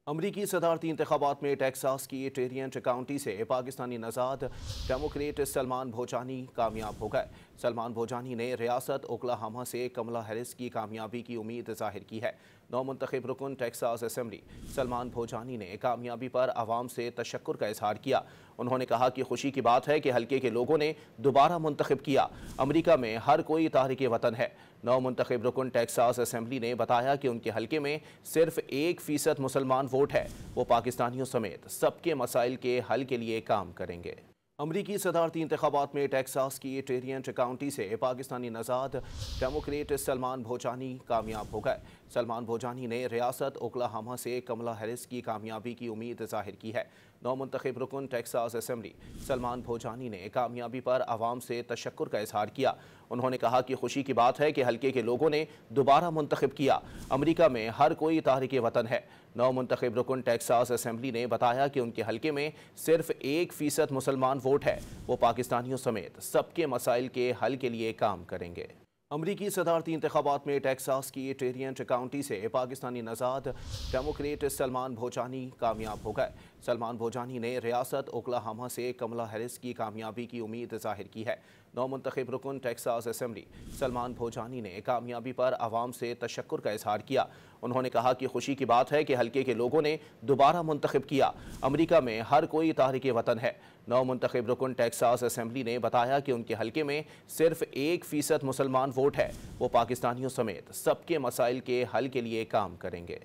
अमरीकी सदारती इंतखाबात में टेक्सास की टेरियंट काउंटी से पाकिस्तानी नजाद डेमोक्रेट सलमान भोजानी कामयाब हो गए। सलमान भोजानी ने रियासत ओक्लाहोमा से कमला हैरिस की कामयाबी की उम्मीद जाहिर की है। नौ मुंतखब रुकन टेक्सास असेंबली सलमान भोजानी ने कामयाबी पर आवाम से तशक्कुर का इजहार किया। उन्होंने कहा कि खुशी की बात है कि हल्के के लोगों ने दोबारा मुंतखब किया। अमरीका में हर कोई तारिक वतन है। नौ मुंतखब रुकन टेक्सास असेंबली ने बताया कि उनके हल्के में सिर्फ 1% मुसलमान वोट है। वो पाकिस्तानियों समेत सबके मसाइल के हल के लिए काम करेंगे। अमरीकी सदारती इंतखाबात में टेक्सास की टेरियंट काउंटी से पाकिस्तानी नजाद डेमोक्रेट सलमान भोजानी कामयाब हो गए। सलमान भोजानी ने रियासत ओक्लाहोमा से कमला हैरिस की कामयाबी की उम्मीद जाहिर की है। नौ मुंतखब रुकन टेक्सास असेंबली सलमान भोजानी ने कामयाबी पर आवाम से तशक्कुर का इजहार किया। उन्होंने कहा कि खुशी की बात है कि हल्के के लोगों ने दोबारा मुंतखब किया। अमरीका में हर कोई तारिक वतन है। नौ मुंतखब रुकन टेक्सास असेंबली ने बताया कि उनके हल्के में सिर्फ 1% मुसलमान वोट है। वो पाकिस्तानियों समेत सबके मसाइल के हल के लिए काम करेंगे। अमरीकी सदारती इंतखाबात में टेक्सास की टेरियंट काउंटी से पाकिस्तानी नजाद डेमोक्रेट सलमान भोजानी कामयाब हो गए। सलमान भोजानी ने रियासत ओक्लाहोमा से कमला हैरिस की कामयाबी की उम्मीद जाहिर की है। नौ मुंतखब रुकन टेक्सास असेंबली सलमान भोजानी ने कामयाबी पर आवाम से तशक्कुर का इजहार किया। उन्होंने कहा कि खुशी की बात है कि हल्के के लोगों ने दोबारा मुंतखब किया। अमरीका में हर कोई तारिक वतन है। नौ मुंतखब रुकन टेक्सास असेंबली ने बताया कि उनके हल्के में सिर्फ 1% मुसलमान वोट है। वो पाकिस्तानियों समेत सबके मसाइल के हल के लिए काम करेंगे।